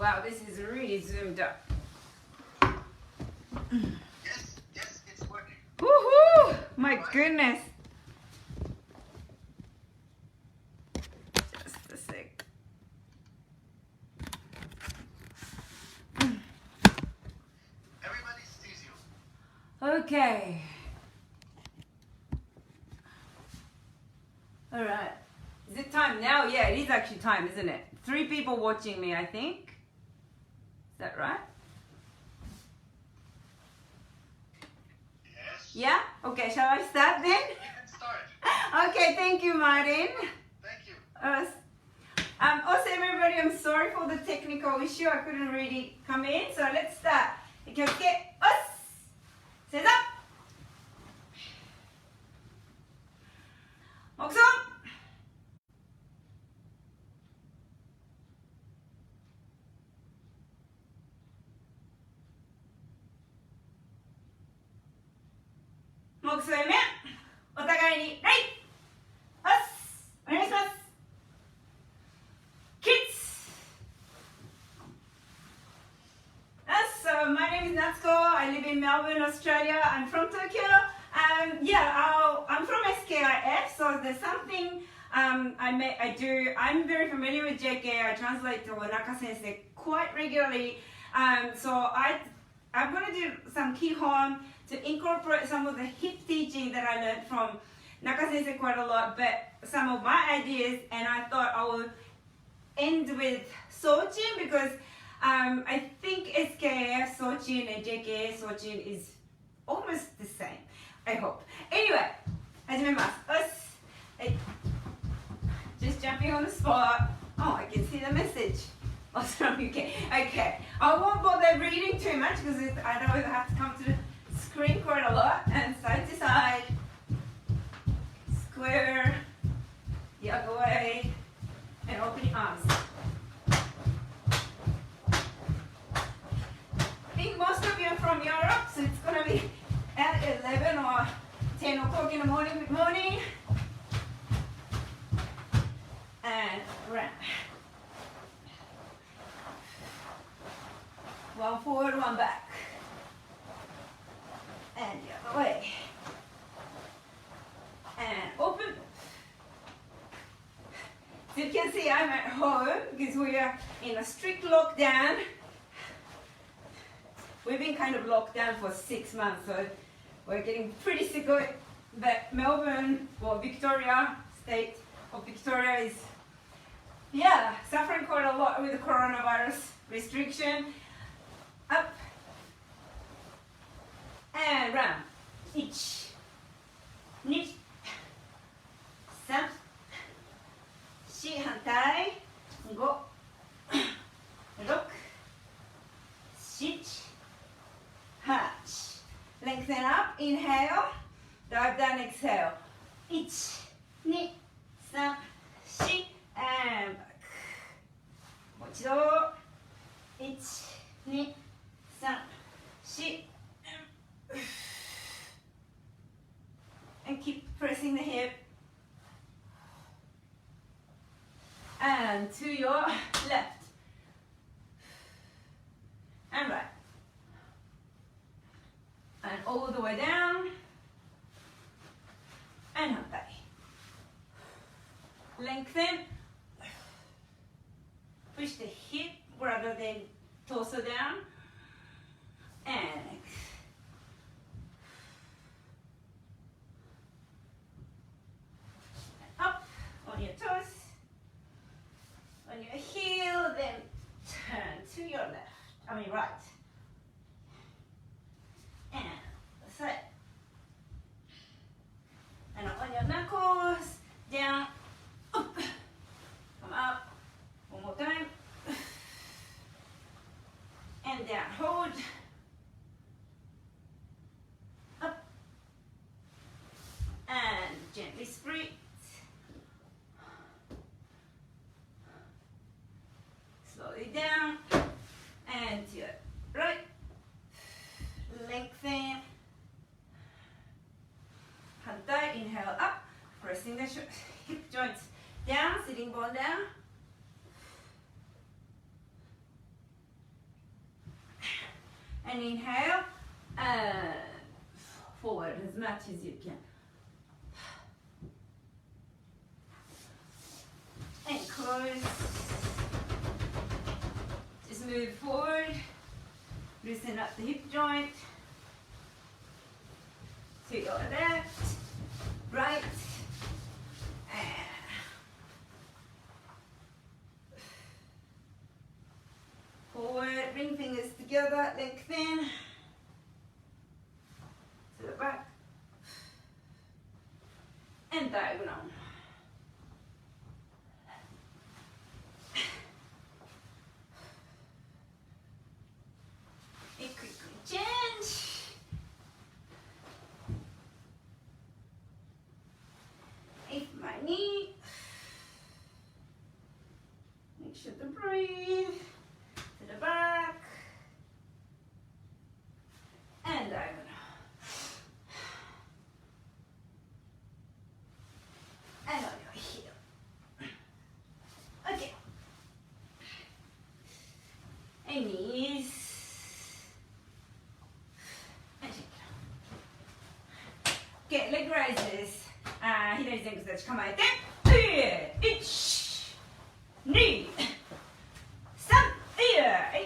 Wow, this is really zoomed up. Yes, it's working. Woohoo! My goodness. Just a sec. Everybody sees you. Okay. All right. Is it time now? Yeah, it is actually time, isn't it? 3 people watching me, I think. Is that right? Yes. Yeah? Okay, shall I start then? You can start. Okay, thank you, Martin. Thank you. Also, everybody, I'm sorry for the technical issue. I couldn't really come in, so let's start. Okay, us. Set up. 목숨. 목숨이면 お互いにライus お願いします。Kids. So my name is Natsuko. I live in Melbourne, Australia. I'm from Tokyo. I'm from SKIF, so there's something I do. I'm very familiar with JK. I translate to Naka Sensei quite regularly. I'm going to do some kihon to incorporate some of the hip teaching that I learned from Naka Sensei quite a lot, but some of my ideas, and I thought I would end with Sochin because I think SKF Sochin and JK Sochin is almost the same. I hope. Anyway, 始めます。Just jumping on the spot. Oh, I can see the message. Oh, from UK. Okay. I won't bother reading too much because I know I have to come to the screen quite a lot. And side to side, square, the other way, and open your arms. I think most of you are from Europe, so it's going to be at 11 or 10 o'clock in the morning. Good morning. And round. One forward, one back. And the other way. And open. So you can see I'm at home because we are in a strict lockdown. We've been kind of locked down for 6 months, so we're getting pretty sick of it. But Melbourne, or Victoria, state of Victoria is, suffering quite a lot with the coronavirus restriction. Up and round. 1, 2, 3, 4, 反対、5、6、7、8. Lengthen up, inhale, dive down, exhale. 1, 2, 3, 4, and back. もう一度。1、2、3、4. And keep pressing the hip. And to your left. And right. And all the way down. And 反対. Lengthen. Push the hip rather than torso down. And up on your toes. On your heel, then turn to your left. Right. And the side. And on your knuckles, down, up, come up. One more time. And down, hold. Up. And gently spread. Slowly down. And to your right. Lengthen. 反対, inhale up. Pressing the hip joints down, sitting bone down. And inhale, forward as much as you can. And close. Just move forward. Loosen up the hip joint. To your left, right, and forward. Ring fingers together, lengthen. To the back. And diagonal. And quickly change. If my knee. Make sure to breathe. To the back. And diagonal. And on your heel. Okay. And knees. And shake. Okay, leg raises. 左前屈立ち構えて、1、2、3、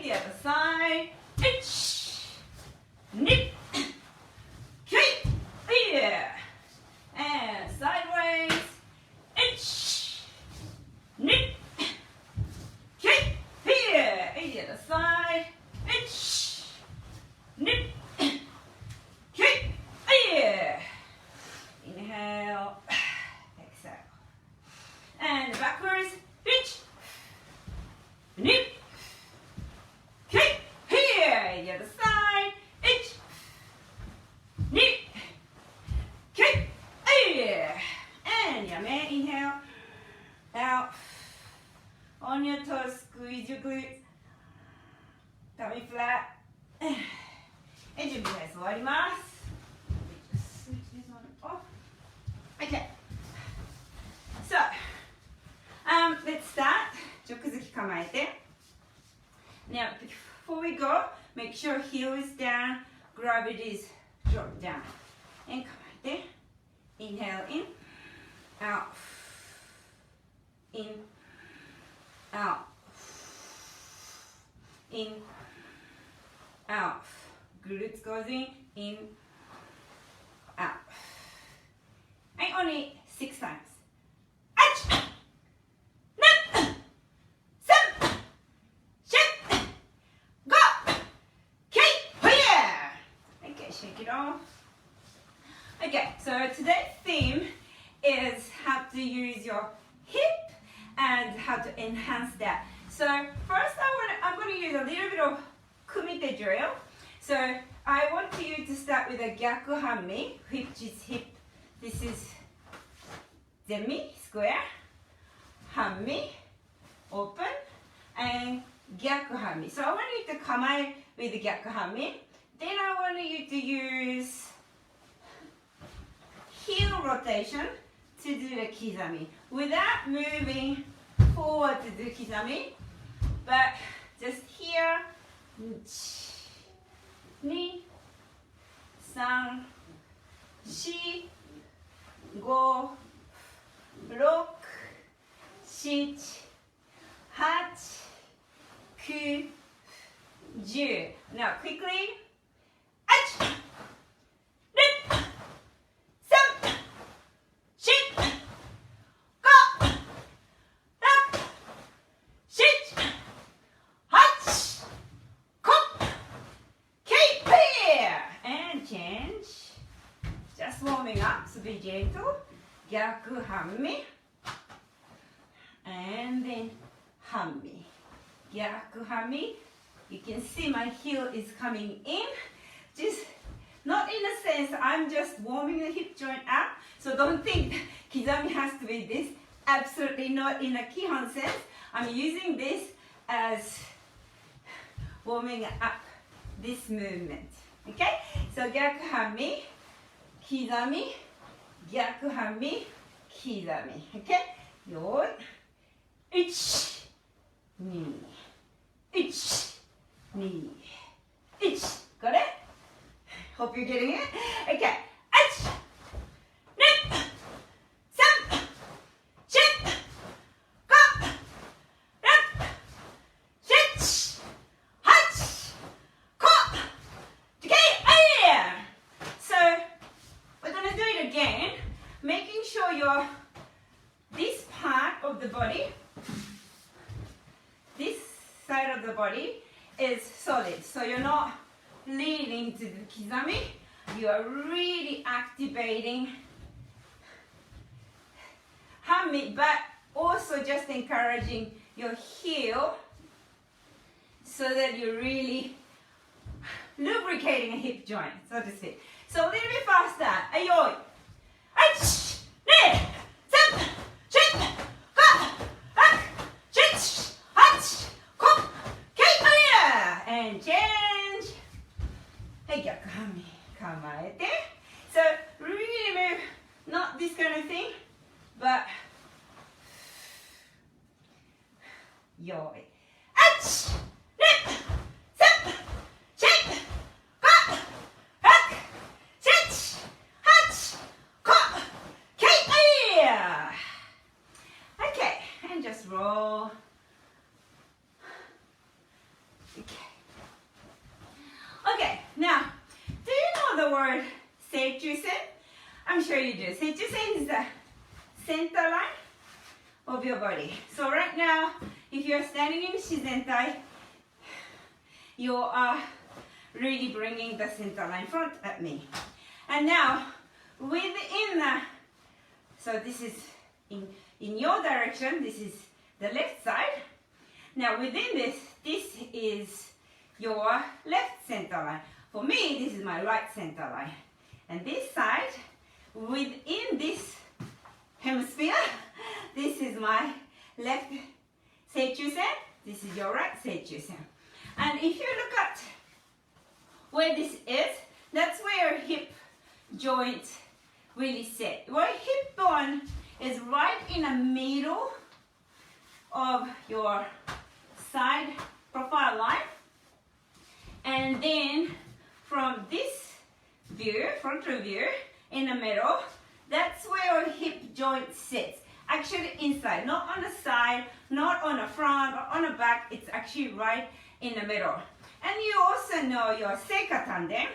the other side、1、2、and sideways、1、2、the other side、1、2、inhale, exhale, and backwards, reach, nip, kick, here, the other side, itch, nip, kick, here, and yame, inhale, out, on your toes, squeeze your glutes, tummy flat, and 準備です。終わります。Switch this on off. Okay. So, let's start. 直づき構えて。Now, before we go, make sure heel is down, gravity is dropped down. And 構えて。Inhale in, out, in, out, in, out. Glutes goes in, out. And only 6 times. Ach! Nut! Some! Shit! Go! Okay, here! Okay, shake it off. Okay, so today's theme is how to use your hip and how to enhance that. So first I'm going to use a little bit of kumite drill. So I want you to start with a Gyakuhami, which is hip. This is Zemi, square, Hami, open, and Gyakuhami. So I want you to come out with the Gyakuhami. Then I want you to use heel rotation to do the kizami without moving forward to do kizami, but just here. 2、3、4、5、6、7、8、9、10. Now quickly. 1、2、3、4、5、6、7、8、keep here and change. Just warming up, so be gentle. Gyakuhami. And then hami. Gyakuhami. You can see my heel is coming in. Just not in a sense, I'm just warming the hip joint up. So don't think kizami has to be this. Absolutely not in a kihon sense. I'm using this as warming up this movement. Okay? So Gyakuhami, kizami, Gyakuhami, kizami. Okay? よーい。1、2、1、2、1。the body, this side of the body is solid. So you're not leaning to the kizami. You are really activating hammy, but also just encouraging your heel so that you're really lubricating a hip joint, so to speak. So a little bit faster. Ayoi. Ach, ne, sen, chin, ka, ak, chich, hach, kop, kei, and change. Hey, Gyakuhami, kamaete. So really move, not this kind of thing, but yoi. Ach, ne, sen, chin, ka, ak, chich, hach, kop, kei. Okay, and just roll. Okay, now, do you know the word seichusen? I'm sure you do. Seichusen is the center line of your body. So right now, if you're standing in shizentai, you are really bringing the center line front at me. And now, within the, so this is in your direction, this is the left side. Now within this is your left center line. For me, this is my right center line. And this side, within this hemisphere, this is my left seichusen, this is your right seichusen. And if you look at where this is, that's where your hip joint really sit. Your hip bone is right in the middle of your side profile line. And then from this view, frontal view, in the middle, that's where your hip joint sits. Actually inside, not on the side, not on the front, or on the back, it's actually right in the middle. And you also know your seika tandem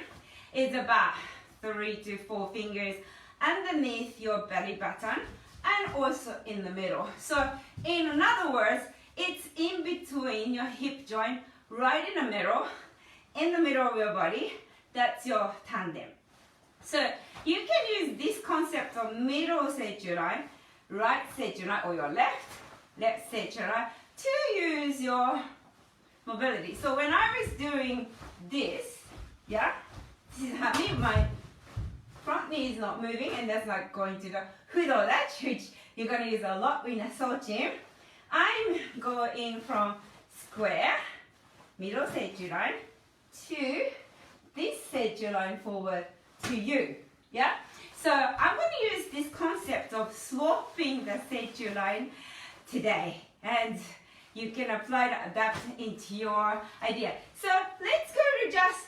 is about 3 to 4 fingers underneath your belly button and also in the middle. So in other words, it's in between your hip joint, right in the middle of your body. That's your tandem. So you can use this concept of middle seichu line, right seichu line, or your left seichu line to use your mobility. So when I was doing this, yeah, this is happening, my front knee is not moving, and that's like going to the hudodachi, which you're going to use a lot in a sochin. I'm going from square, middle seichu line, to this seichu line forward to you, yeah? So I'm going to use this concept of swapping the seichu line today, and you can apply that, adapt into your idea. So let's go to just,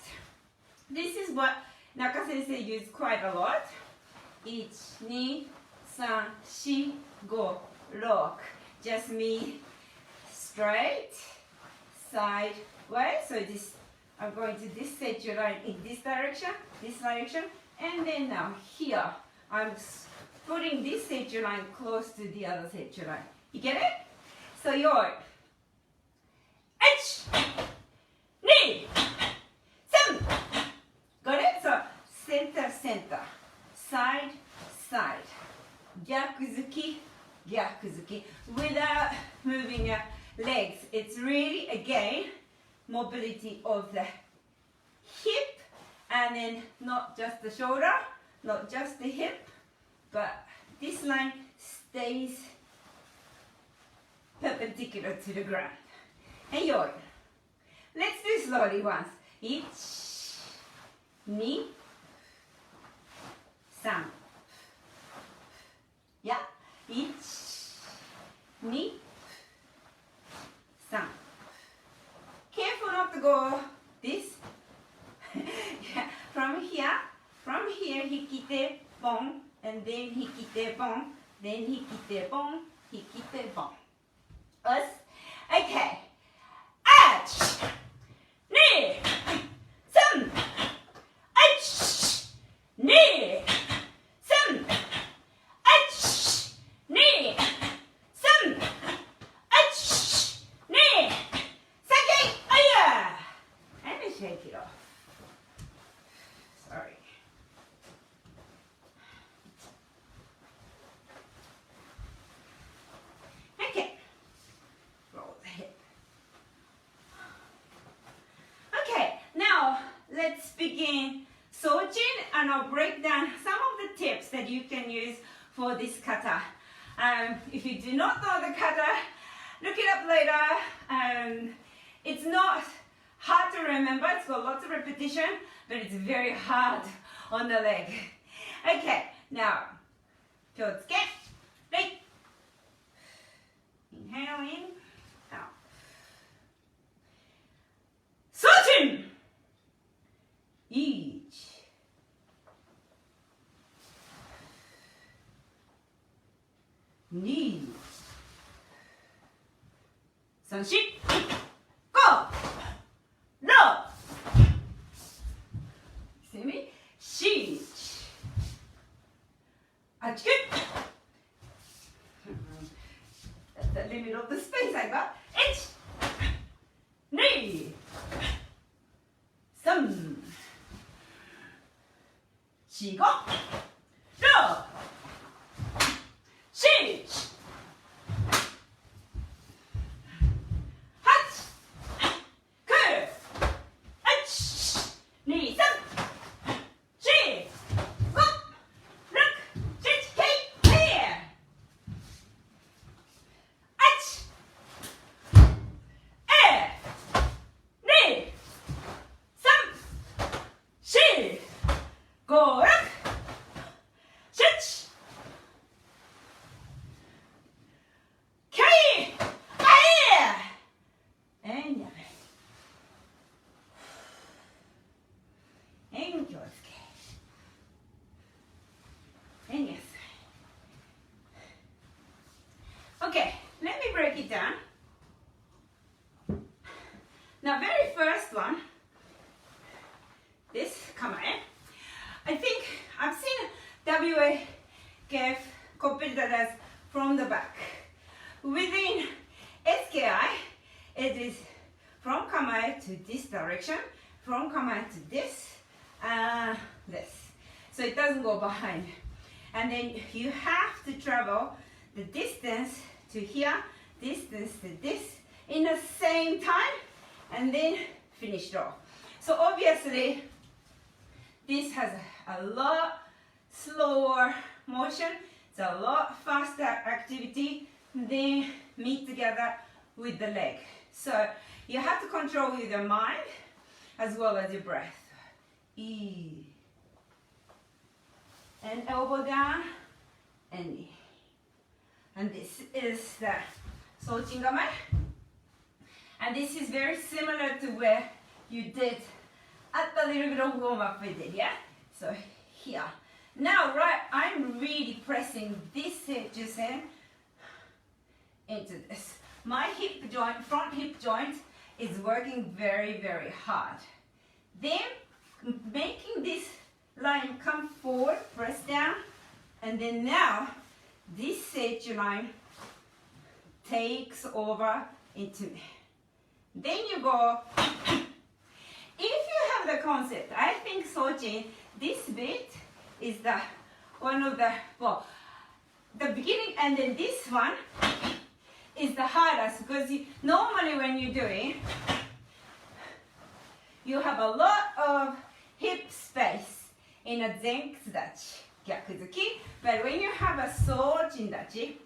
this is what Naka sensei used quite a lot. 1, 2, 3, 4, 5, 6. Just me straight, sideways. So this, I'm going to this seichu line in this direction, and then now here, I'm putting this seichu line close to the other seichu line. You get it? So you're 1, 2, 3. Got it? So center, center, side, side, gyakuzuki, gyakuzuki, without moving your legs. It's really, again, mobility of the hip, and then not just the shoulder, not just the hip, but this line stays perpendicular to the ground. And yo, let's do slowly once. 1, 2, 3. Yeah. 1, 2, 3. Careful not to go this. Yeah. From here, hikite, bon, and then hikite, bon, then hikite, bon, hikite, bon. Us. Okay. 1, 2, 3. 1, 2, 3. 1, 2, 3. If you do not know the kata, look it up later. It's not hard to remember, it's got lots of repetition, but it's very hard on the leg. Okay, now, 気をつけ。Right. Inhale in, out. Sojin! Each. Knee. 3、4、5、6。See me? 7、8、9。That's the limit of the space I got. 1、2、3、4、5、6、7、Okay, let me break it down. Now, very first one, this kamae. I think I've seen WAKF competitors from the back. Within SKI, it is from kamae to this direction, from kamae to this, this. So it doesn't go behind. And then you have to travel the distance to here, distance to this in the same time, and then finish it off. So obviously, this has a lot slower motion. It's a lot faster activity than meet together with the leg. So you have to control with your mind as well as your breath. E. And elbow down, and knee. And this is the Sojingame. And this is very similar to where you did at the little bit of warm up we did, yeah? So here. Now, right, I'm really pressing this jusen into this. My hip joint, front hip joint is working very, very hard. Then making this line come forward, press down, and then now this seichu line takes over into me. Then you go, if you have the concept, I think Sojin, this bit is the one of the, well, the beginning, and then this one is the hardest because normally when you're doing, you have a lot of hip space in a Zenkudachi, Gyakuzuki, but when you have a Sojin-dachi,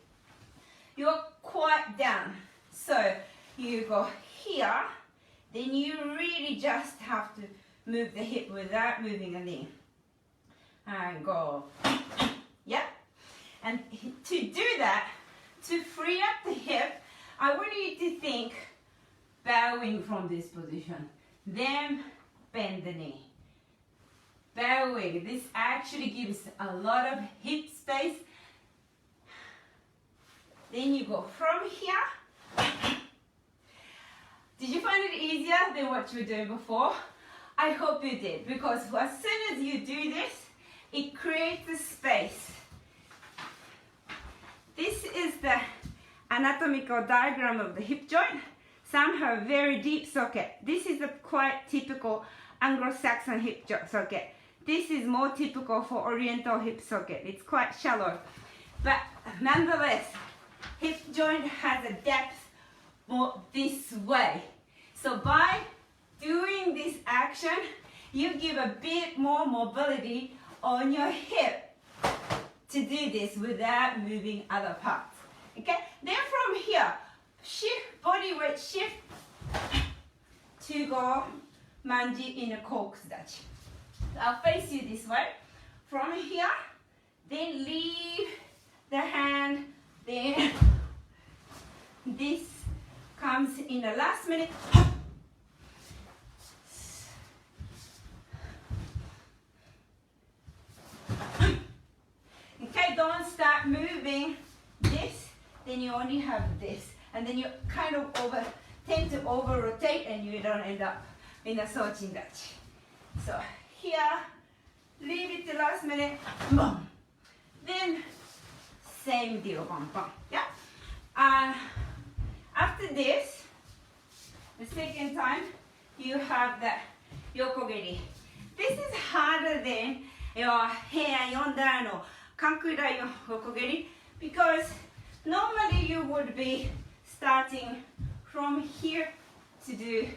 you're quite down. So you go here, then you really just have to move the hip without moving the knee. And go, yeah. And to do that, to free up the hip, I want you to think bowing from this position. Then bend the knee. Bowing. This actually gives a lot of hip space. Then you go from here. Did you find it easier than what you were doing before? I hope you did, because as soon as you do this, it creates a space. This is the anatomical diagram of the hip joint. Some have very deep socket. This is a quite typical Anglo-Saxon hip joint socket. This is more typical for Oriental hip socket. It's quite shallow. But nonetheless, hip joint has a depth more this way. So by doing this action, you give a bit more mobility on your hip to do this without moving other parts. Okay? Then from here, shift, body weight shift to go manji in a kokudachi. I'll face you this way. From here, then leave the hand, then this comes in the last minute. Okay, don't start moving this, then you only have this. And then you kind of tend to over rotate and you don't end up in a Sochindachi. So here, leave it to last minute, boom. Then same deal, bum bum. Yeah. After this, the second time, you have the yokogeri. This is harder than your hair yonda no kankura yokogeri because normally you would be starting from here to do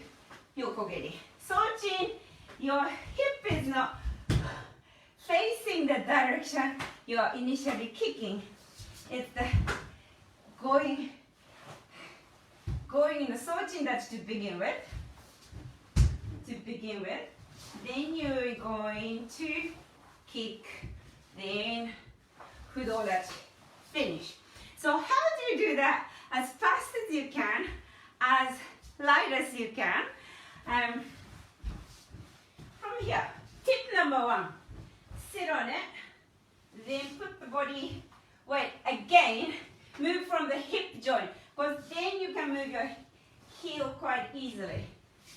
yokogeri. Sochin, your hip is not facing the direction you are initially kicking. It's the going in the Sochindachi to begin with. Then you're going to kick, then Fudodachi, finish. So how do you do that? As fast as you can, as light as you can. From here, tip number 1, sit on it, then put the body weight again, move from the hip joint, because then you can move your heel quite easily,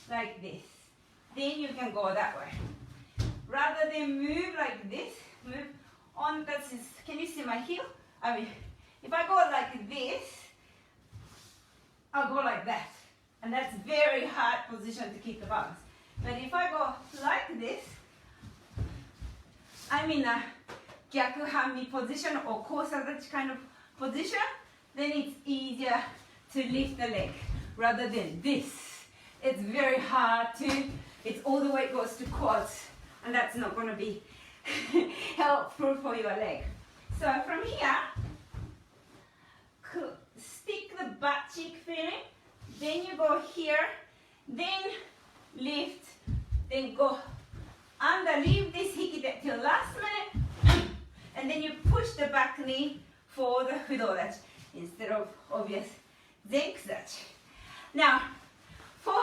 like this. Then you can go that way. Rather than move like this, move on, can you see my heel? I mean, if I go like this, I'll go like that. And that's very hard position to keep the balance. But if I go like this, I'm in a Gyakuhami position or kosadachi kind of position, then it's easier to lift the leg rather than this. It's very hard to, all the weight goes to quads, and that's not going to be helpful for your leg. So from here, stick the butt cheek feeling, then you go here, then lift, then go under, leave this hikite till last minute, and then you push the back knee for the fudodachi instead of obvious zenkudachi. Now, for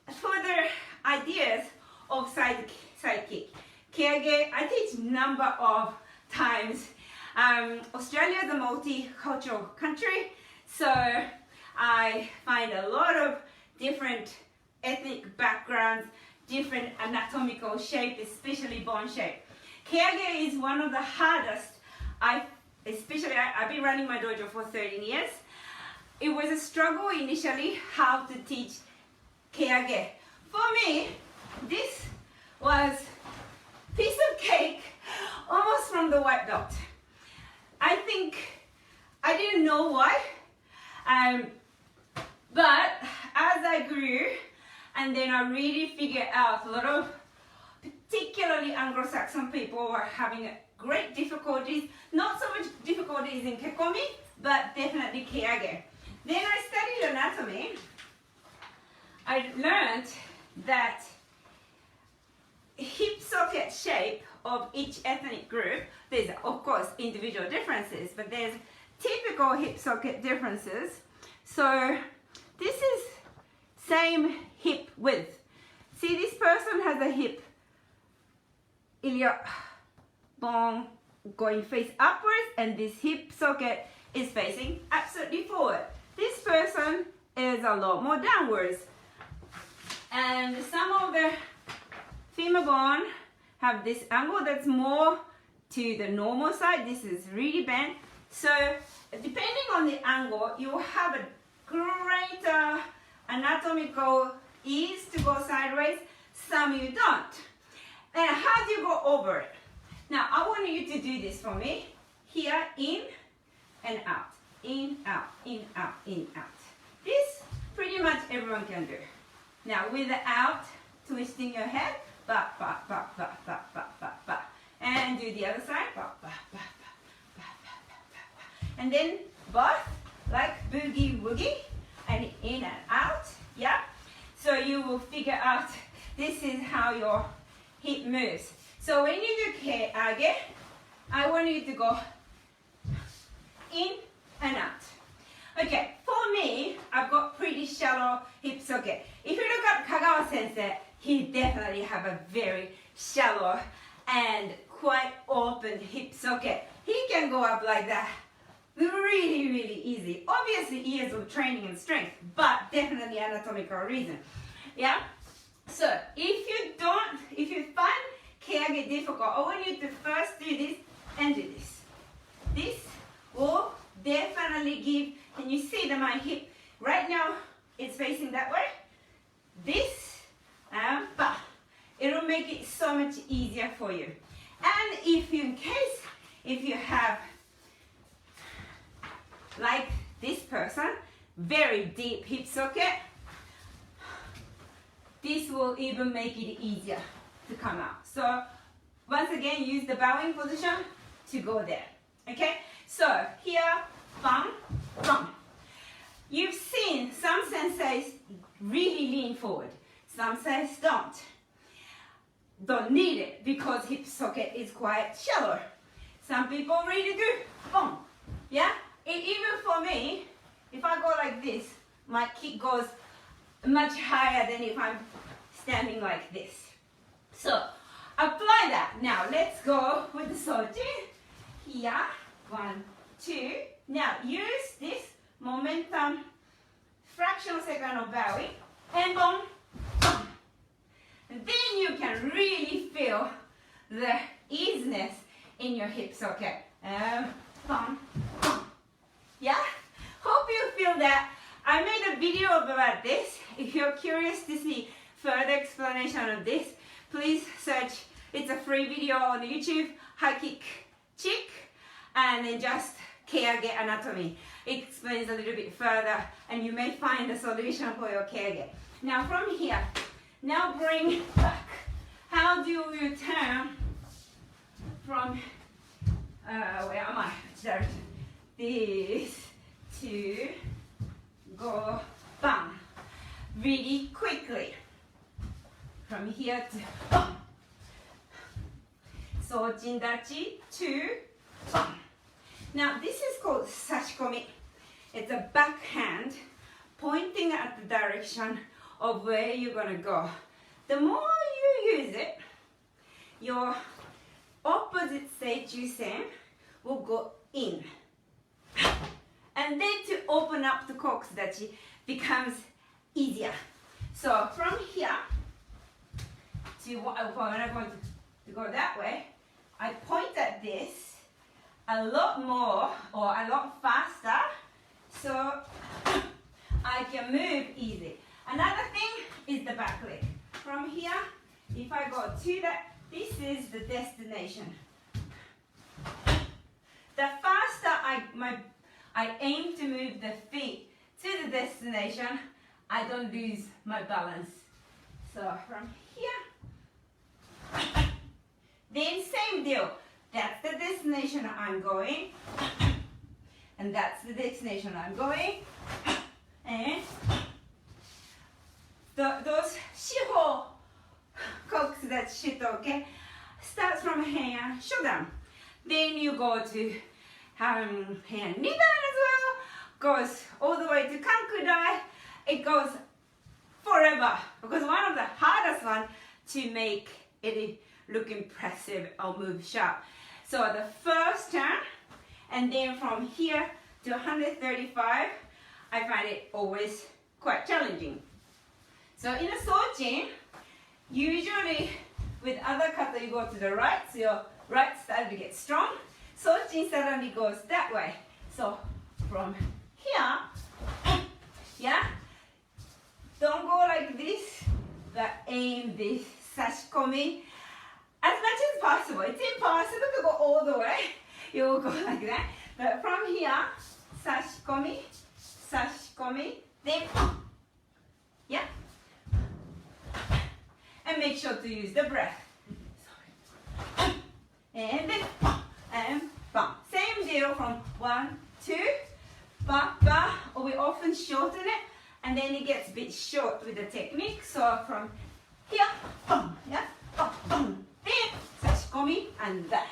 further ideas of side kick, Keage, I teach number of times. Australia is a multicultural country, so I find a lot of different ethnic backgrounds, different anatomical shape, especially bone shape. Keage is one of the hardest. I've been running my dojo for 13 years. It was a struggle initially how to teach Keage. For me, this was piece of cake almost from the white belt. I think I didn't know why, but as I grew and then I really figured out a lot of particularly Anglo-Saxon people were having great difficulties, not so much difficulties in kekomi, but definitely Keage. Then I studied anatomy. I learned that hip socket shape of each ethnic group, there's of course individual differences, but there's typical hip socket differences. So this is same hip width. See, this person has a hip iliac bone going face upwards, and this hip socket is facing absolutely forward. This person is a lot more downwards. And some of the femur bone have this angle that's more to the normal side. This is really bent. So depending on the angle, you have a greater anatomical ease to go sideways. Some you don't. And how do you go over it? Now I want you to do this for me. Here, in and out. In, out, in, out, in, out. This pretty much everyone can do. Now without twisting your head, ba, ba, ba, ba, ba, ba, ba, ba. And do the other side. And then both like boogie woogie and in and out. Yeah. So you will figure out this is how your hip moves. So when you do keage, I want you to go in and out. Okay, for me, I've got pretty shallow hip socket. If you look at Kagawa sensei, he definitely have a very shallow and quite open hip socket. He can go up like that really, really easy. Obviously years of training and strength, but definitely anatomical reason. Yeah? So if you find keage difficult, I want you to first do this and do this. This will definitely give, can you see that my hip right now it's facing that way? This, but it'll make it so much easier for you. And if you, in case, if you have, like this person, very deep hip socket, this will even make it easier to come out. So once again, use the bowing position to go there. Okay? So here, bum, bum. You've seen some senseis really lean forward. Some senseis don't need it because hip socket is quite shallow. Some people really do. Boom. Yeah? Even for me, if I go like this, my kick goes much higher than if I'm standing like this. So apply that. Now let's go with the sojin. Here, 1, 2. Now use this momentum, fractional second of bowing, and boom, boom. And then you can really feel the easiness in your hip socket. Boom, boom. Yeah? Hope you feel that. I made a video about this. If you're curious to see further explanation of this, please search. It's a free video on YouTube, high kick chick, and then just keage anatomy. It explains a little bit further, and you may find a solution for your keage. Now from here, now bring back. How do you turn from, where am I? There. This to go bam. Really quickly. From here to bam. Sojin dachi to bam. Now this is called sashikomi. It's a backhand pointing at the direction of where you're gonna go. The more you use it, your opposite seijusen will go in. And then to open up the kokudachi becomes easier. So from here to when I'm going to go that way, I point at this a lot more or a lot faster so I can move easy. Another thing is the back leg. From here, if I go to that, this is the destination. The faster I aim to move the feet to the destination, I don't lose my balance. So from here, then same deal. That's the destination I'm going, and that's the destination I'm going, and those shiho kokudachi shitoke starts from hand, shodan. Then you go to hand nidan as well, goes all the way to kankudai. It goes forever because one of the hardest one to make it look impressive or move sharp. So the first turn, and then from here to 135, I find it always quite challenging. So in a sojin, usually with other kata you go to the right, so your right side to get strong. Sojin suddenly goes that way. So from here, yeah, don't go like this, but aim this sashikomi as much as possible. It's impossible to go all the way. You'll go like that. But from here, sashikomi, sashikomi, then yeah. And make sure to use the breath. and then bam, and bam. Same deal from 1, 2, ba, ba, or we often shorten it, and then it gets a bit short with the technique. So from here, bam, yeah, bam, bam, then sashikomi and that.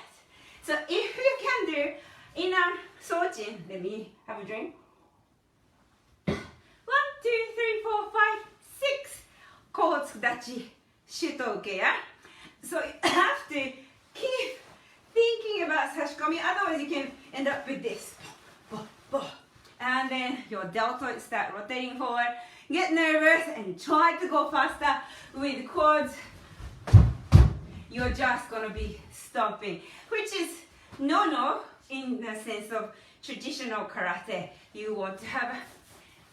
So if you can do in a sojin, let me have a drink. 1, 2, 3, 4, 5, 6 chords kudachi, shuto uke, yeah? So you have to keep thinking about sashikomi, otherwise you can end up with this. And then your deltoids start rotating forward, get nervous and try to go faster with chords. You're just gonna be stomping, which is no in the sense of traditional karate. You want to have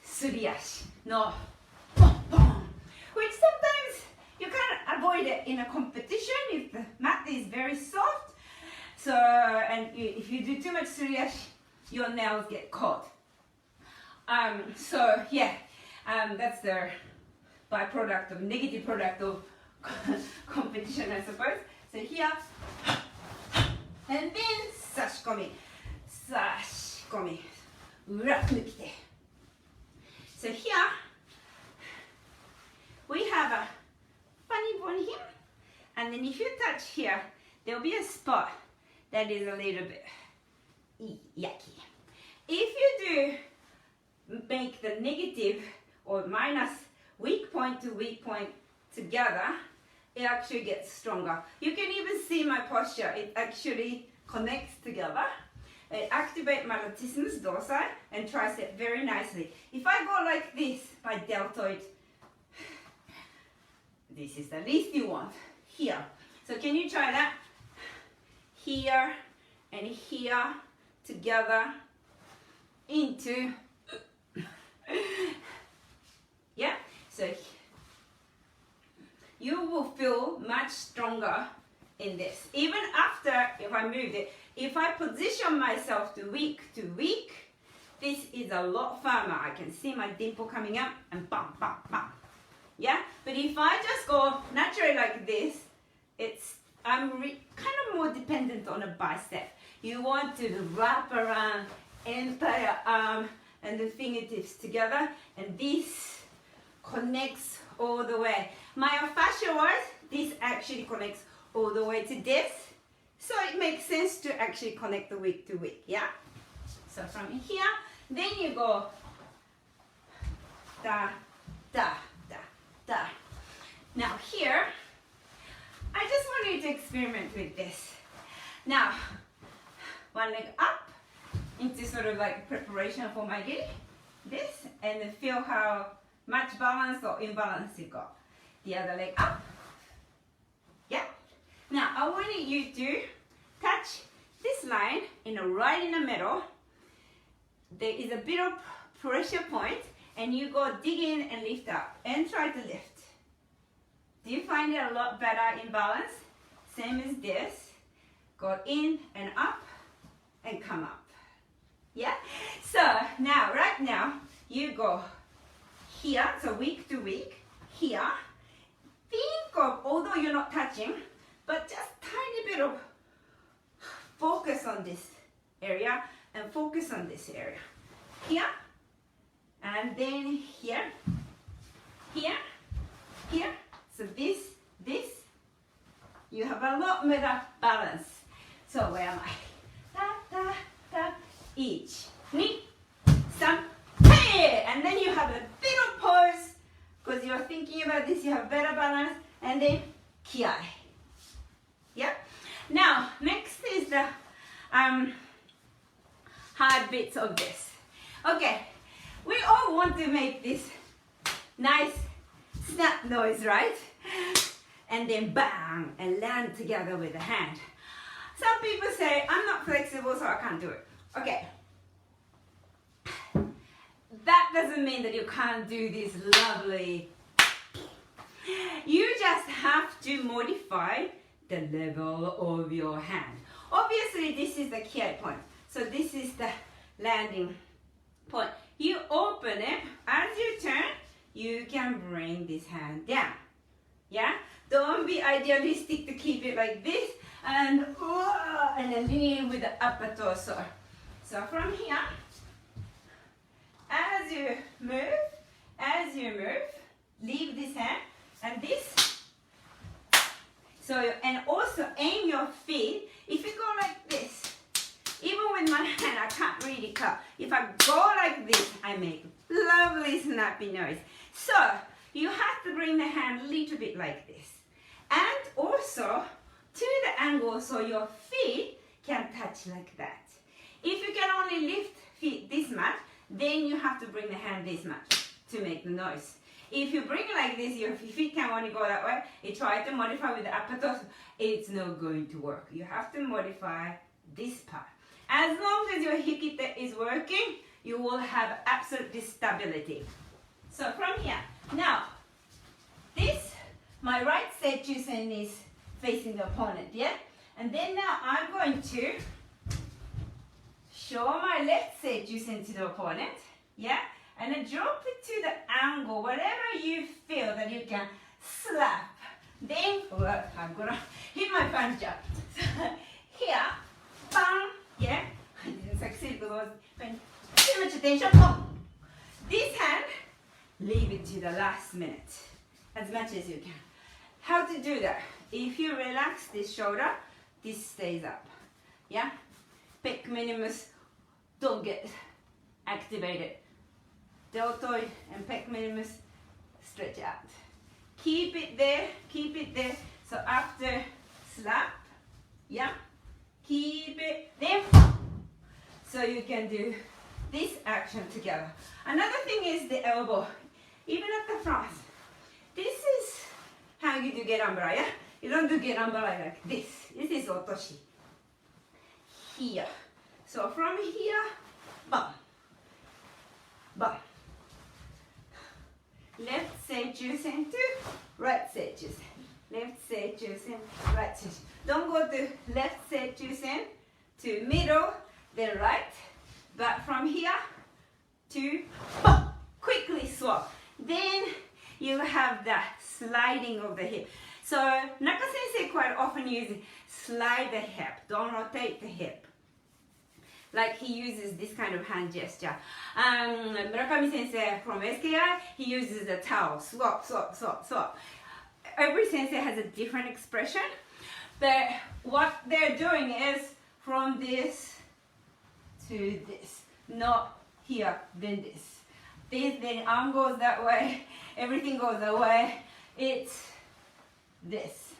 suriashi, no, which sometimes you can avoid it in a competition if the mat is very soft. So, and if you do too much suriashi, your nails get caught. So yeah, that's the byproduct of negative product of competition, I suppose. So here, and then sashikomi, sashikomi, ura nukite. So here, we have a funny bone here, and then if you touch here, there'll be a spot that is a little bit yucky. If you do make the negative or minus weak point to weak point together, it actually gets stronger. You can even see my posture. It actually connects together. It activates my latissimus dorsi and tricep very nicely. If I go like this, my deltoid, this is the least you want, here. So can you try that? Here and here together into, yeah, so you will feel much stronger in this. Even after, if I moved it, if I position myself to weak, this is a lot firmer. I can see my dimple coming up and bam, bam, bam. Yeah, but if I just go naturally like this, I'm kind of more dependent on a bicep. You want to wrap around entire arm and the fingertips together, and this connects all the way. Myofascia wise, this actually connects all the way to this. So it makes sense to actually connect the weak to weak, yeah? So from here, then you go da, da, da, da. Now here, I just want you to experiment with this. Now, one leg up into sort of like preparation for my giri, this, and then feel how much balance or imbalance you got. The other leg up, yeah. Now I want you to touch this line right in the middle. There is a bit of pressure point, and you go dig in and lift up and try to lift. Do you find it a lot better in balance? Same as this. Go in and up and come up. Yeah? So now, right now, you go here, so weak to weak, here. Think of, although you're not touching, but just tiny bit of focus on this area and focus on this area. Here, and then here, here, here. So this, you have a lot better balance. So where am I? Da, da, da, each, ni, san, hey! And then you have a bit of pause, because you're thinking about this, you have better balance, and then kiai. Yeah? Now, next is the hard bits of this. Okay, we all want to make this nice snap noise, right? And then bang, and land together with the hand. Some people say, I'm not flexible, so I can't do it. Okay. That doesn't mean that you can't do this lovely. You just have to modify the level of your hand. Obviously, this is the kiai point. So this is the landing point. You open it. As you turn, you can bring this hand down. Yeah? Don't be idealistic to keep it like this. and then lean in with the upper torso. So from here, as you move, leave this hand and this. So, and also aim your feet. If you go like this, even with my hand, I can't really cut. If I go like this, I make lovely snappy noise. So, you have to bring the hand a little bit like this. And also, to the angle so your feet can touch like that. If you can only lift feet this much, then you have to bring the hand this much to make the noise. If you bring it like this, your feet can only go that way. You try to modify with the upper torso, it's not going to work. You have to modify this part. As long as your hikite is working, you will have absolute stability. So from here, now, this, my right seichusen is facing the opponent, yeah? And then now I'm going to show my left seichusen to the opponent, yeah? And then drop it to the angle, whatever you feel that you can slap. Then, I'm gonna hit my puncher. Here, bang, yeah? I didn't succeed because I was paying too much attention. Oh. This hand, leave it to the last minute, as much as you can. How to do that? If you relax this shoulder, this stays up, yeah? Pec minimus don't get activated. Deltoid and pec minimus stretch out. Keep it there, keep it there. So after slap, yeah, keep it there. So you can do this action together. Another thing is the elbow, even at the front. This is how you do get umbrella, yeah? You don't do get umbrella like this. This is otoshi. Here. So from here, bum, bum. Left seichusen to right seichusen. Left seichusen, right seichusen. Don't go to left seichusen to middle, then right. But from here to boom, quickly swap. Then you have that sliding of the hip. So Naka-sensei quite often uses slide the hip, don't rotate the hip. Like he uses this kind of hand gesture. Murakami sensei from SKI, he uses a towel, swap, swap, swap, swap. Every sensei has a different expression, but what they're doing is from this to this, not here, then this. Then arm goes that way, everything goes that way, it's this.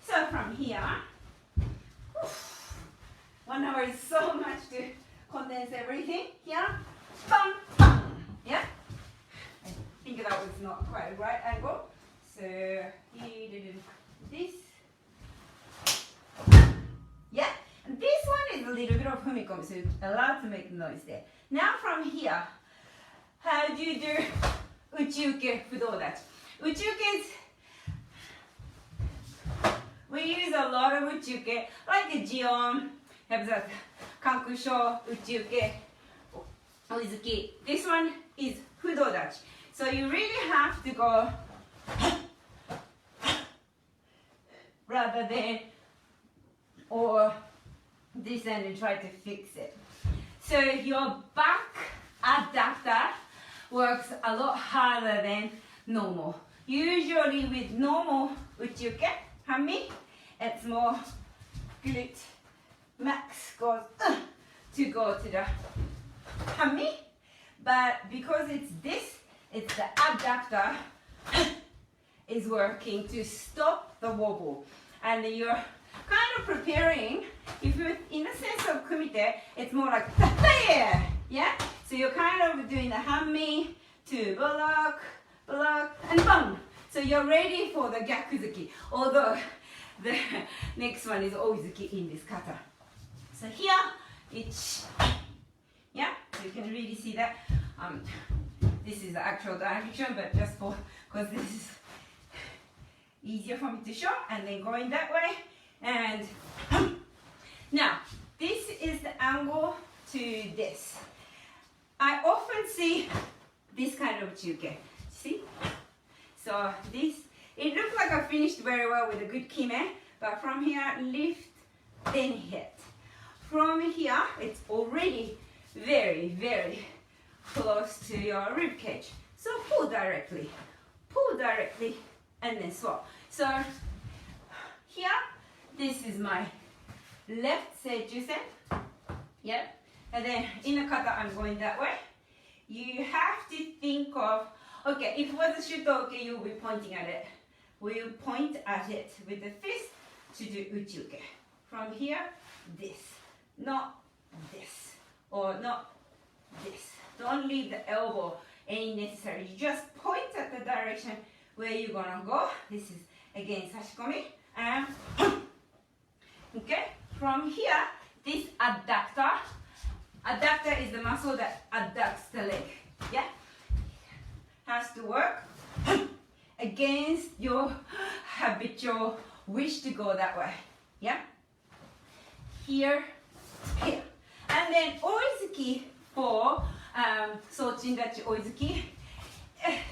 So from here, 1 hour is so much to condense everything. Here, bam, bam. Yeah? I think that was not quite a right angle. So he did this. Yeah? And this one is a little bit of humikomi, so you're allowed to make noise there. Now from here, how do you do uchiuke fudodachi? Uchiuke is, we use a lot of uchiuke, like the jion, have the kakusho, uchiuke, oizuki. This one is fudodachi. So you really have to go rather than or this end and try to fix it. So your back adductor works a lot harder than normal. Usually with normal uchiuke, hammi, it's more glute max goes to go to the hammi, but because it's this, it's the abductor is working to stop the wobble, and you're kind of preparing. If you're in a sense of kumite, it's more like yeah. So you're kind of doing the hammi to block, block, and bang. So you're ready for the gyakuzuki. Although the next one is oizuki in this kata. So here, it's, yeah, so you can really see that. This is the actual direction, but just for, because this is easier for me to show, and then going that way, and now, this is the angle to this. I often see this kind of uchiuke, see? So this, it looks like I finished very well with a good kime, But from here, lift, then hit. From here, it's already very, very close to your rib cage. So pull directly, and then swap. So here, this is my left seijusen. Yep. And then in the kata, I'm going that way. You have to think of, okay, if it was a shutoke, you'll be pointing at it. We'll point at it with the fist to do uchiuke. From here, this, not this, or not this. Don't leave the elbow any necessary. You just point at the direction where you're gonna go. This is again sashikomi. And okay, from here, this adductor. Adductor is the muscle that adducts the leg. Yeah, has to work against your habitual wish to go that way. Yeah, here, here, and then oizuki for Sochindachi oizuki.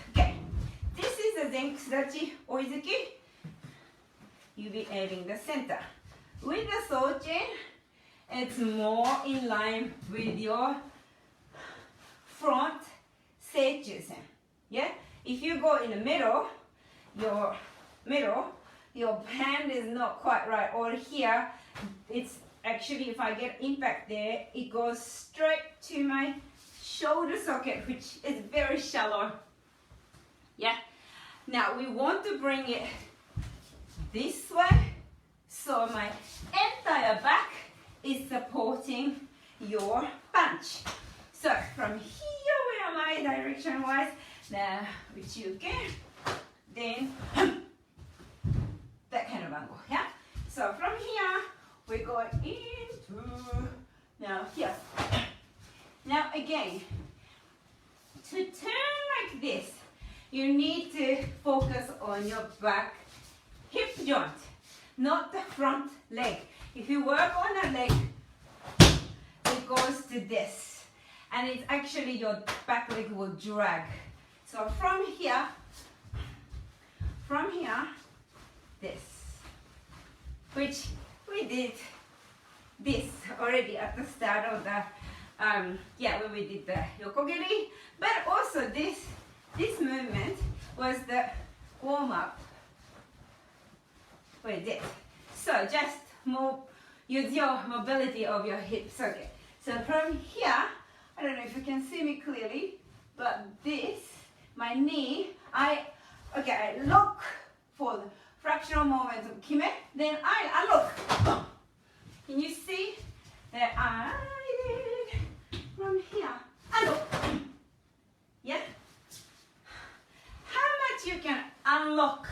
Okay, this is a Zenkusudachi oizuki. You'll be aiming the center. With the Sochin, it's more in line with your front seijusen. Yeah? If you go in the middle, your hand is not quite right. Or here, it's actually, if I get impact there, it goes straight to my shoulder socket, which is very shallow. Yeah? Now we want to bring it this way, so my entire back is supporting your punch. So from here, where am I direction wise? Now, uchiuke, then that kind of angle, yeah? So from here, we're going into, now here. Now again, to turn like this, you need to focus on your back hip joint, not the front leg. If you work on the leg, it goes to this. And it's actually your back leg will drag. So from here, this. Which we did this already at the start of the, when we did the yokogiri. But also this movement was the warm up we did. So just use your mobility of your hips. Okay. So from here, I don't know if you can see me clearly, but this, my knee, I look for the fractional moment of kime, then I look. Can you see that I did from here? I look. Yeah? How much you can unlock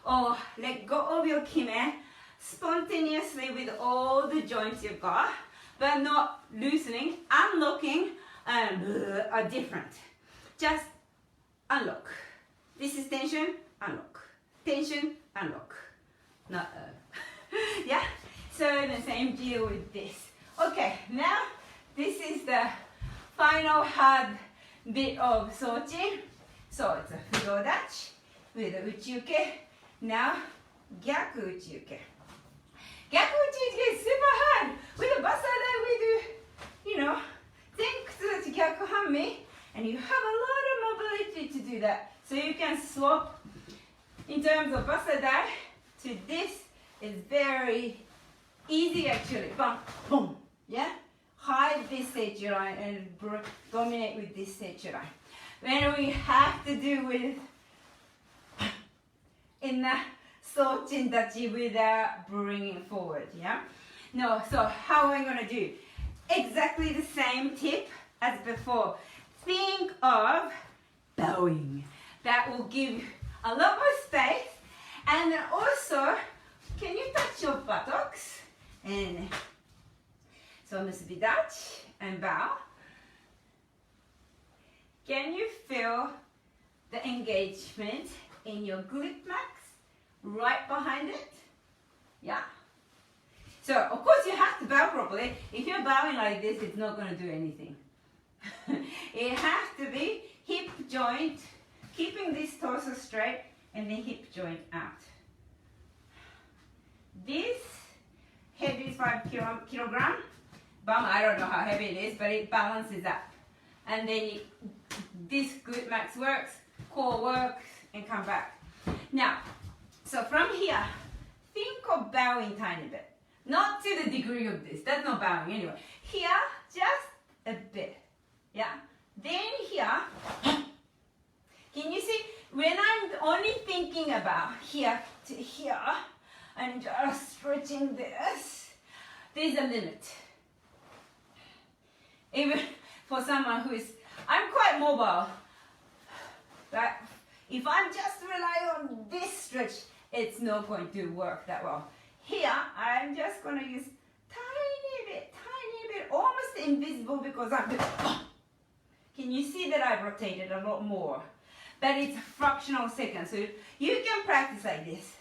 or let go of your kime spontaneously with all the joints you've got, but not loosening, unlocking, are different. Just unlock. This is tension, unlock. Tension, unlock. Not yeah? So the same deal with this. Okay, now this is the final hard bit of Sochi. So it's a Fudodachi with a Uchiuke. Now, Gyaku Uchiuke. Gyaku Uchiuke is super hard. With the Basadai, we do, Zenkusudachi Gyakuhami, and you have a lot of mobility to do that. So you can swap in terms of Basadai to this. Is very easy actually. Boom, boom. Yeah? Hide this seichu line and dominate with this seichu line. When we have to do with in the Sochindachi without bringing forward, yeah? No, so how am I going to do? Exactly the same tip as before. Think of bowing. That will give a lot more space. And then also, can you touch your buttocks? And so musubi dachi and bow. Can you feel the engagement in your glute max right behind it? Yeah. So of course you have to bow properly. If you're bowing like this, it's not going to do anything. It has to be hip joint, keeping this torso straight, and then hip joint out. this heavy is 5 kilogram. Bum, I don't know how heavy it is, but it balances up. And then this glute max works, core works, and come back. Now, so from here, think of bowing tiny bit. Not to the degree of this, that's not bowing anyway. Here, just a bit, yeah? Then here, can you see, when I'm only thinking about here to here, and just stretching this, there's a limit. Even for someone who is, I'm quite mobile, but if I'm just relying on this stretch, it's not going to work that well. Here, I'm just going to use tiny bit, almost invisible because I'm doing, can you see that I've rotated a lot more? But it's a fractional second, so you can practice like this.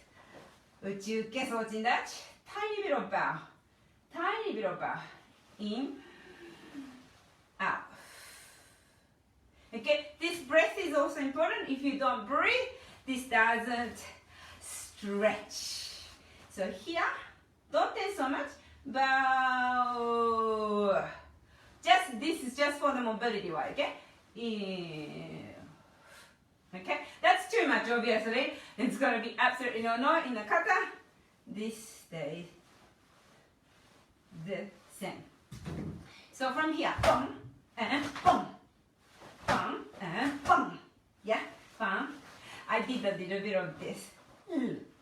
宇宙系装置 touch, tiny bit of bow, in, out. Okay, this breath is also important. If you don't breathe, this doesn't stretch. So here, don't tense so much, bow. Just, this is just for the mobility one, okay? Okay, that's too much obviously. It's going to be absolutely no in the kata. This stays the same. So from here, boom and boom, boom and boom. Yeah, boom. I did a little bit of this.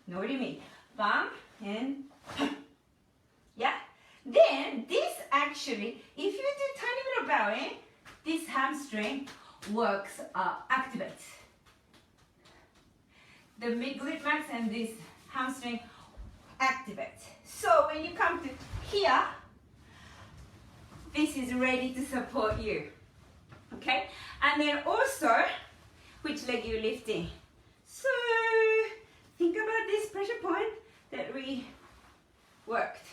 Know what you mean? Boom and boom. Yeah. Then this actually, if you do tiny bit of bowing, this hamstring works, activates. The mid glute max and this hamstring activates. So when you come to here, this is ready to support you. Okay? And then also, which leg you're lifting. So think about this pressure point that we worked.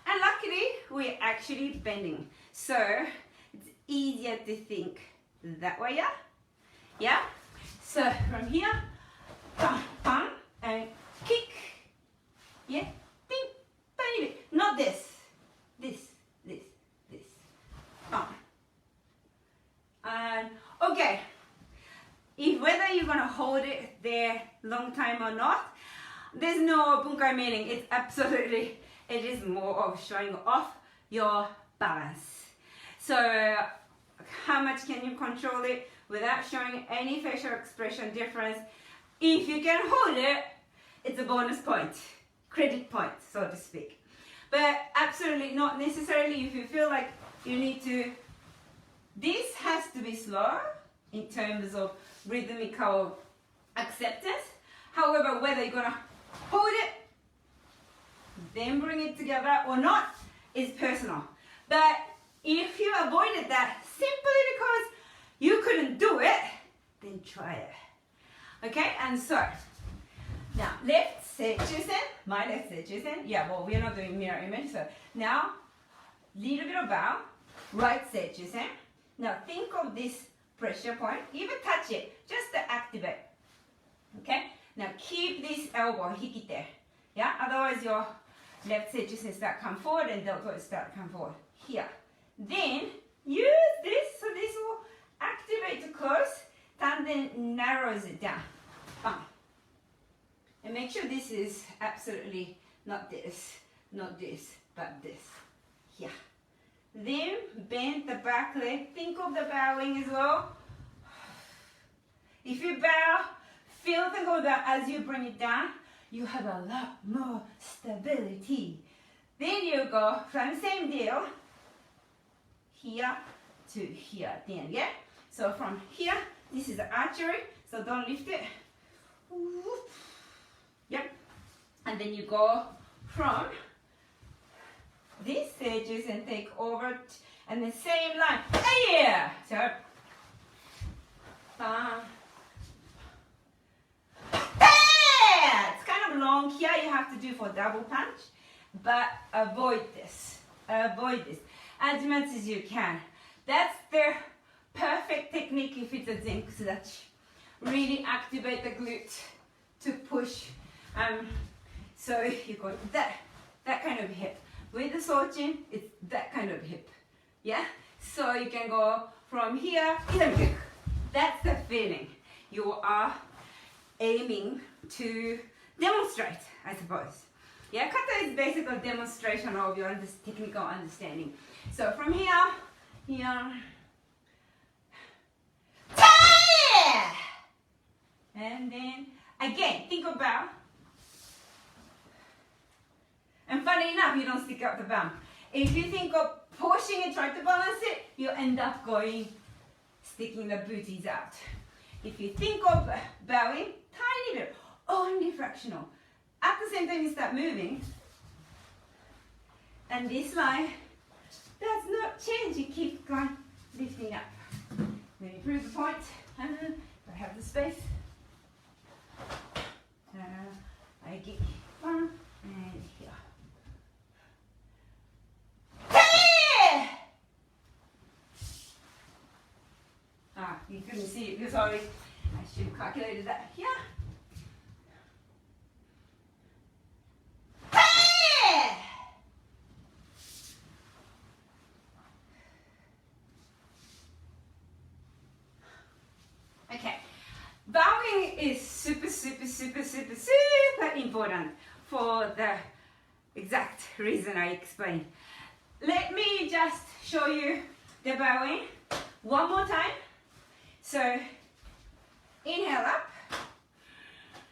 And luckily, we're actually bending. So it's easier to think that way, yeah? Yeah? So from here, bam, bam, and kick. Yeah? Ding, tiny bit. Not this. This. Bam. And okay. If whether you're gonna hold it there long time or not, there's no bunkai meaning. It's absolutely, it is more of showing off your balance. So how much can you control it without showing any facial expression difference? If you can hold it, it's a bonus point, credit point, so to speak. But absolutely not necessarily if you feel like you need to, this has to be slow in terms of rhythmical acceptance. However, whether you're gonna hold it, then bring it together or not is personal. But if you avoided that simply because you couldn't do it, then try it. Okay, and so now left seichusen, my left seichusen. Yeah, well, we're not doing mirror image, so now little bit of bow, right seichusen. Now think of this pressure point, even touch it, just to activate. Okay, now keep this elbow hikite. Yeah, otherwise your left seichusen start come forward and deltoid start come forward. Here. Then use this, so this will activate to close, and then narrows it down. Bam. And make sure this is absolutely not this, but this. Here. Then bend the back leg. Think of the bowing as well. If you bow, feel the go down as you bring it down. You have a lot more stability. Then you go from same deal, here to here at the end, yeah? So from here, this is the archery, so don't lift it. Yep. And then you go from this edges and take over, and the same line. Yeah! So, it's kind of long here, you have to do for double punch, but avoid this. Avoid this as much as you can. That's the perfect technique if it's a zenkusudachi. Really activate the glute to push. So you go that, that kind of hip. With the Sochin, it's that kind of hip. Yeah? So you can go from here, that's the feeling. You are aiming to demonstrate, I suppose. Yeah, kata is basically a demonstration of your technical understanding. So from here, and then again, think about, and funny enough, you don't stick out the bum. If you think of pushing and trying to balance it, you end up sticking the booties out. If you think of bowing, tiny bit, only fractional. At the same time you start moving, and this line does not change, you keep going, lifting up. Then you prove the point, and I have the space. I get one, and here. You couldn't see it, sorry. I should have calculated that here. Okay, bowing is super important for the exact reason I explained. Let me just show you the bowing one more time. So inhale up,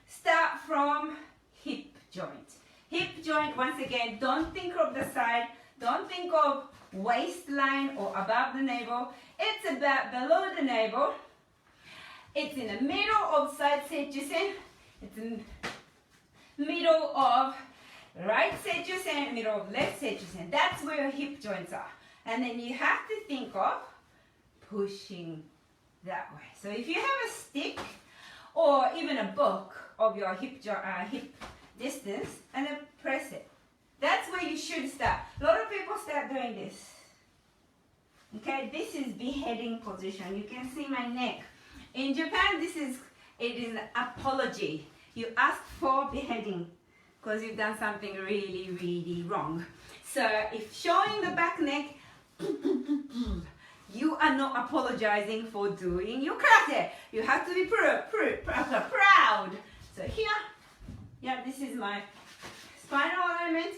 start from hip joint. Hip joint, once again, don't think of the side, don't think of waistline or above the navel. It's about below the navel. It's in the middle of side seijusen. It's in the middle of right seijusen, middle of left seijusen. That's where your hip joints are. And then you have to think of pushing that way. So if you have a stick or even a book of your hip distance, and then press it. That's where you should start. A lot of people start doing this. Okay, this is beheading position. You can see my neck. In Japan, it is an apology. You ask for beheading because you've done something really wrong. So if showing the back neck, you are not apologizing for doing your karate. You have to be proud. So here, yeah, this is my spinal alignment,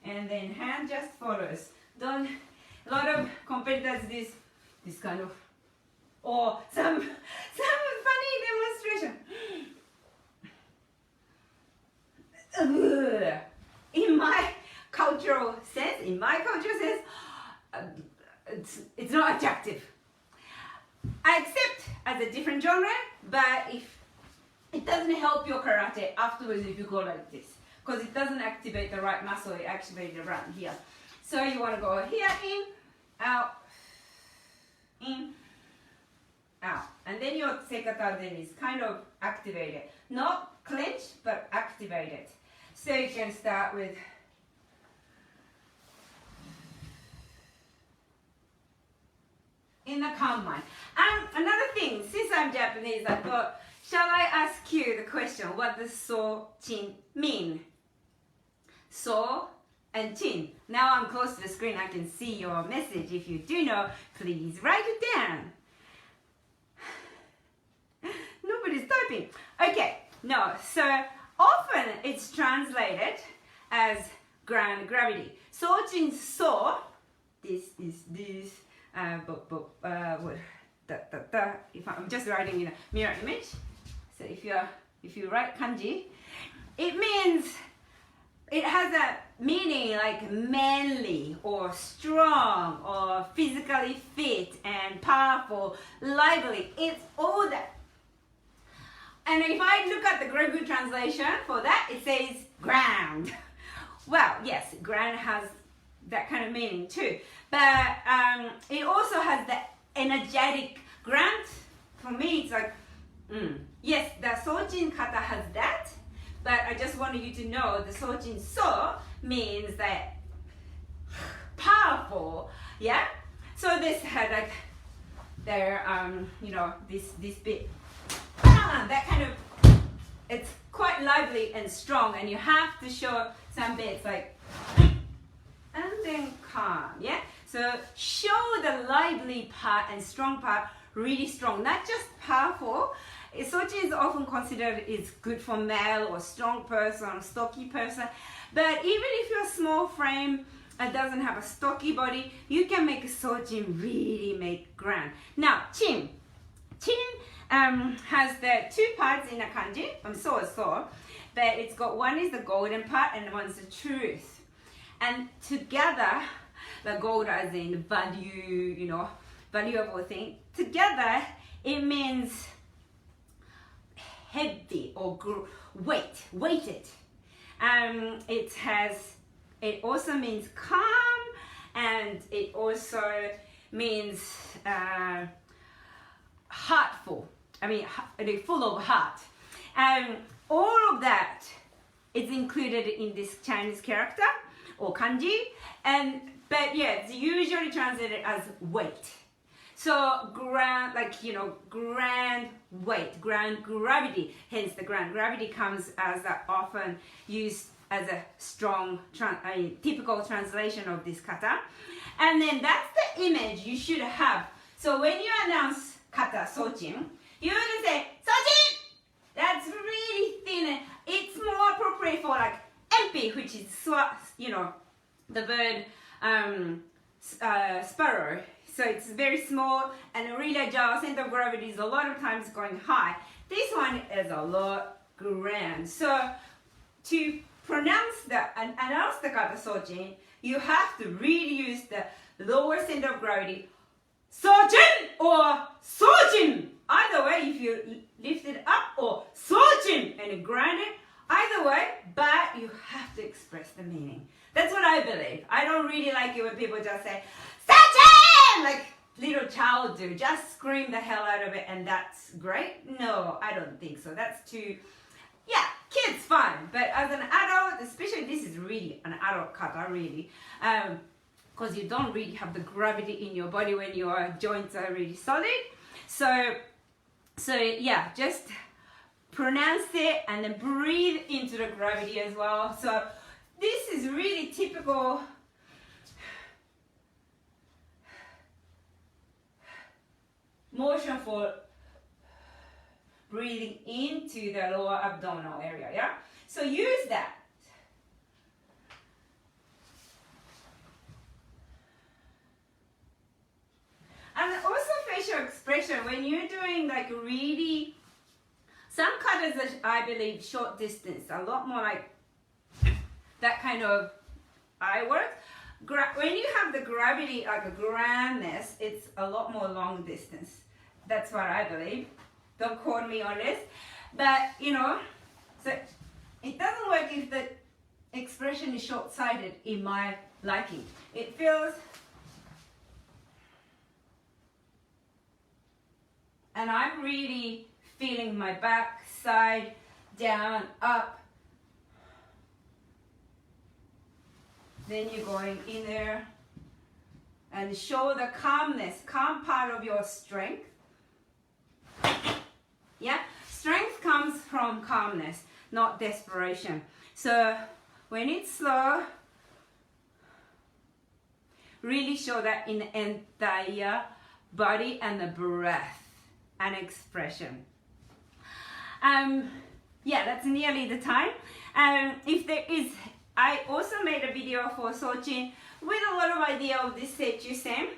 and then hand just follows. A lot of competitors this kind of, or some funny demonstration. In my cultural sense, it's not attractive. I accept as a different genre, but if it doesn't help your karate afterwards if you go like this, because it doesn't activate the right muscle, it activates around here. So you want to go here, in, out, and then your sekata then is kind of activated, not clenched but activated. So you can start with in the calm mind. And another thing, since I'm Japanese, I thought, shall I ask you the question, what does so chin mean? So and chin. Now I'm close to the screen, I can see your message. If you do know, please write it down. Nobody's typing. Okay, no, so often it's translated as ground gravity. So chin so, this is this. If I'm just writing in a mirror image, so if you write kanji, it means, it has a meaning like manly or strong or physically fit and powerful, lively. It's all that. And if I look at the Gregory translation for that, it says ground. Well, yes, ground has that kind of meaning too, but it also has the energetic ground. For me, it's like, yes, the Sojin kata has that, but I just wanted you to know the Sojin so means that powerful, yeah. So this had like there, this bit, that kind of, it's quite lively and strong, and you have to show some bits like, and then calm, yeah? So show the lively part and strong part really strong, not just powerful. Sochi is often considered is good for male or strong person or stocky person, but even if you're small frame and doesn't have a stocky body, you can make Sojin really make grand. Now, Chin. Chin has the two parts in a kanji, but it's got one is the golden part and one's the truth. And together, the gold as in value, you know, valuable thing. Together, it means heavy or weighted. It also means calm, and it also means heartful. I mean, full of heart. All of that is included in this Chinese character or kanji, but yeah, it's usually translated as weight. So grand, like, you know, grand weight, grand gravity. Hence the grand gravity comes as often used as a strong, typical translation of this kata. And then that's the image you should have. So when you announce kata Sojin, you would say, Sojin! That's really thin. It's more appropriate for like MP, which is, you know, the bird sparrow. So it's very small and really agile. Center of gravity is a lot of times going high. This one is a lot grand. So to pronounce and announce the kata Sojin, you have to really use the lower center of gravity, Sojin or Sojin. Either way, if you lift it up or Sojin and grind it, either way, but you have to express the meaning. That's what I believe. I don't really like it when people just say, Sojin! Like little child do. Just scream the hell out of it and that's great. No, I don't think so. That's too, yeah, kids fine. But as an adult, especially this is really an adult kata, really. Because you don't really have the gravity in your body when your joints are really solid. So yeah, just pronounce it and then breathe into the gravity as well. So this is really typical motion for breathing into the lower abdominal area, yeah? So use that. And also facial expression, when you're doing like really, some katas are, I believe, short distance, a lot more like that kind of eye work. When you have the gravity, like a grandness, it's a lot more long distance. That's what I believe. Don't quote me on this. But, you know, so it doesn't work if the expression is short-sighted in my liking. It feels, and I'm really feeling my back, side, down, up. Then you're going in there and show the calmness, calm part of your strength. Yeah, strength comes from calmness, not desperation. So when it's slow, really show that in the entire body and the breath and expression. Yeah, that's nearly the time. If there is, I also made a video for Sojin with a lot of idea of this Seichusen.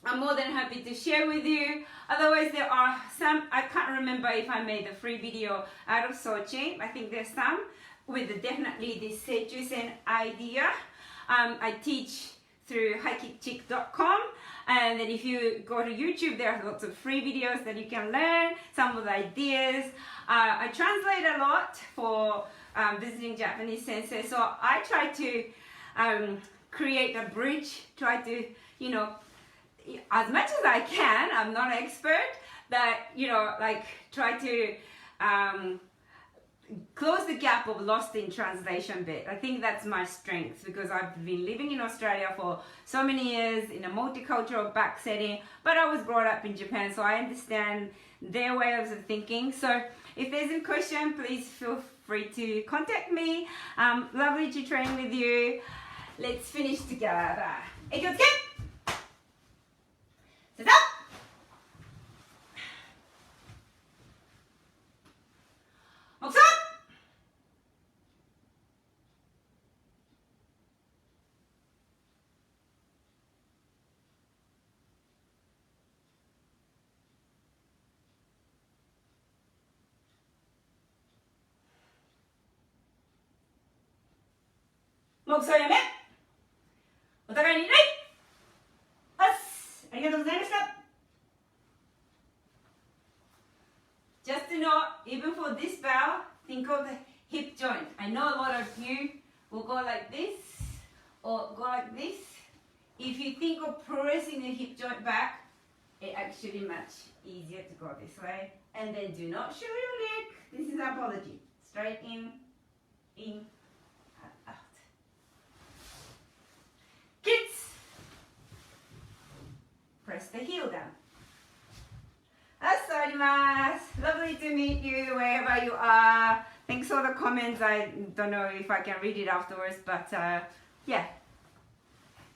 I'm more than happy to share with you. Otherwise, there are some, I can't remember if I made a free video out of Sojin. I think there's some with definitely this Seichusen idea. I teach through highkickchick.com, and then if you go to YouTube, there are lots of free videos that you can learn some of the ideas. I translate a lot for visiting Japanese sensei, so I try to create a bridge, try to, you know, as much as I can. I'm not an expert, but, you know, like try to close the gap of lost in translation bit. I think that's my strength because I've been living in Australia for so many years in a multicultural back setting, but I was brought up in Japan, so I understand their way of thinking. So if there's a question, please feel free to contact me. Lovely to train with you. Let's finish together. 気をつけ! Sit up! 目標! 목소やめお互いに礼ありがとうございました Just to know, even for this bow, think of the hip joint. I know a lot of you will go like this or go like this. If you think of pressing the hip joint back, it actually much easier to go this way. And then do not show your leg. This is apology. Straight in, out. Kids, press the heel down. Lovely to meet you wherever you are. Thanks for the comments. I don't know if I can read it afterwards, but yeah.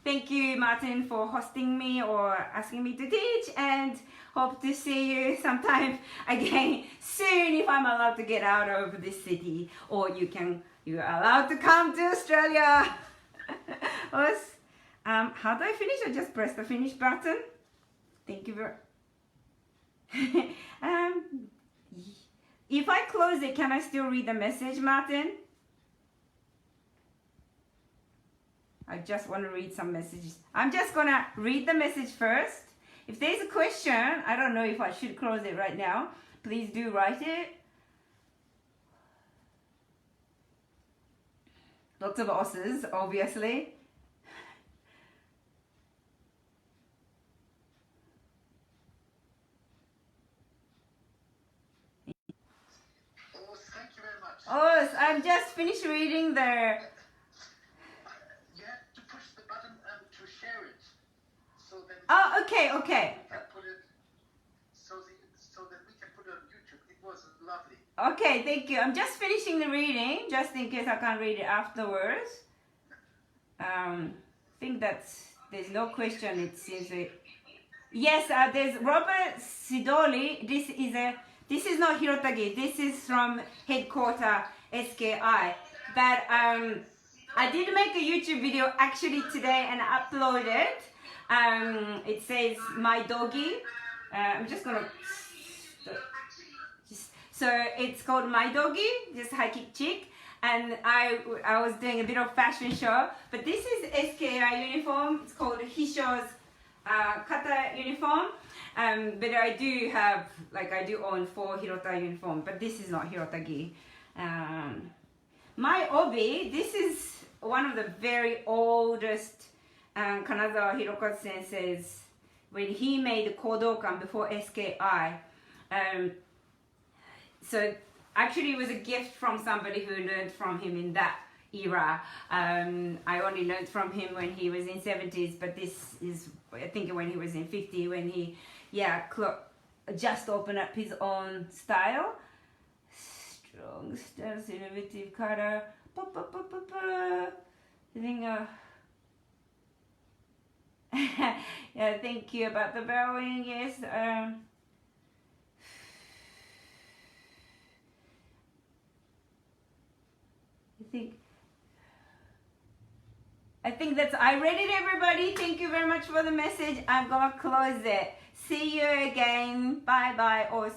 Thank you, Martin, for hosting me or asking me to teach, and hope to see you sometime again soon if I'm allowed to get out of this city, or you're allowed to come to Australia. How do I finish? I just press the finish button. Thank you very if I close it, can I still read the message, Martin? I just want to read some messages. I'm just gonna read the message first. If there's a question, I don't know if I should close it right now. Please do write it. Lots of osses, obviously. Oh, I'm just finished reading the... You have to push the button to share it. So that Oh, okay. we can put it, so that we can put it on YouTube. It was lovely. Okay, thank you. I'm just finishing the reading, just in case I can't read it afterwards. Think there's no question, it seems. Yes, there's Robert Sidoli. This is not Hirotagi. This is from headquarter SKI. But I did make a YouTube video actually today and upload it. It says my doggy. I'm just gonna. So it's called My Doggy, just high kick chick. And I was doing a bit of fashion show. But this is SKI uniform. It's called Hisho's kata uniform. But I do have, I do own 4 Hirota uniform, but this is not Hirotagi. My obi, this is one of the very oldest Kanazawa Hirokazu sensei's, when he made Kodokan before SKI. So actually it was a gift from somebody who learned from him in that era. I only learned from him when he was in 70s, but this is, I think, when he was in 50, when he just opened up his own style. Strong stance, innovative kata. I think, yeah, thank you about the bowing, yes. I think that's, I read it, everybody. Thank you very much for the message. I'm gonna close it. See you again. Bye bye. Or